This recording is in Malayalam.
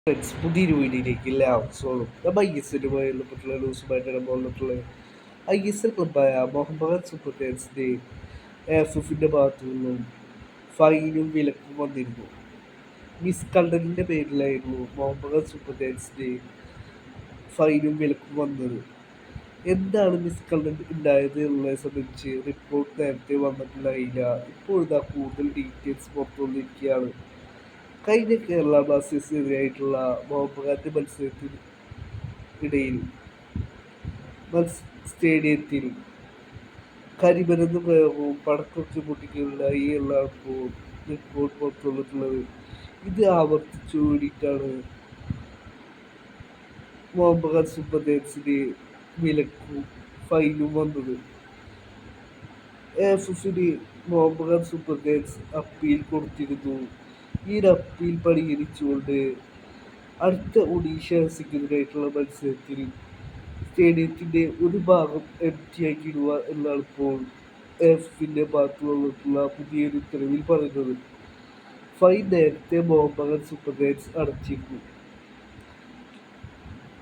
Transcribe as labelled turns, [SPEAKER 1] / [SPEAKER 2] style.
[SPEAKER 1] ഫ്രണ്ട്സ് പുതിയൊരു വീഡിയോയിലേക്ക് എല്ലാവർക്കും സ്വാഗതം. നമ്മൾ ഐ എസ് എല്ലുമായി ബന്ധപ്പെട്ടുള്ള ന്യൂസുമായിട്ടാണ് വന്നിട്ടുള്ളത്. ഐ എസ് എൽ ക്ലബായ മുഹമ്മദൻ സൂപ്പർ ജയൻസിന്റെ എഫിന്റെ ഭാഗത്തു നിന്നും ഫൈനും വിലക്കും വന്നിരുന്നു. മിസ് കണ്ടന്റിന്റെ പേരിലായിരുന്നു മുഹമ്മദൻ സൂപ്പർ ജയൻസിന്റെ ഫൈനും വിലക്കും വന്നത്. എന്താണ് മിസ് കണ്ടന്റ് ഉണ്ടായത് എന്നുള്ളതിനെ സംബന്ധിച്ച് റിപ്പോർട്ട് നേരത്തെ വന്നിട്ടുണ്ടായില്ല. ഇപ്പോഴിതാ കൂടുതൽ ഡീറ്റെയിൽസ് പുറത്തു വന്നിരിക്കുകയാണ്. കഴിഞ്ഞ കേരള ബ്ലാസ്റ്റേഴ്സിനെതിരായിട്ടുള്ള മോഹൻബഗാന്റെ മത്സരത്തിനിടയിൽ സ്റ്റേഡിയത്തിൽ കരിമരുന്ന് പ്രയോഗവും പടക്കമൊക്കെ പൊട്ടിക്കുകയുണ്ടായി എന്നാണ് ഇപ്പോൾ റിപ്പോർട്ട് പുറത്തു വന്നിട്ടുള്ളത്. ഇത് ആവർത്തിച്ചു വേണ്ടിയിട്ടാണ് മോഹൻബഗാൻ സൂപ്പർ ജയൻസിന് വിലക്കും ഫൈനും വന്നത്. എഫിന് മോഹൻബഗാൻ സൂപ്പർ ജയൻസ് അപ്പീൽ കൊടുത്തിരുന്നു. ഈ ഒരു അപ്പീൽ പരിഹരിച്ചുകൊണ്ട് അടുത്ത ഒഡീഷ എഫ്സിക്കെതിരായിട്ടുള്ള മത്സരത്തിൽ സ്റ്റേഡിയത്തിന്റെ ഒരു ഭാഗം ആക്കിയിടുക എന്നാണ് ഇപ്പോൾ എഫിന്റെ ഭാഗത്തു വന്നിട്ടുള്ള പുതിയൊരു ഉത്തരവിൽ പറയുന്നത്. ഫൈൻ നേരത്തെ മോഹൻബഗാൻ സൂപ്പർ ജയൻസ് അടച്ചിരുന്നു.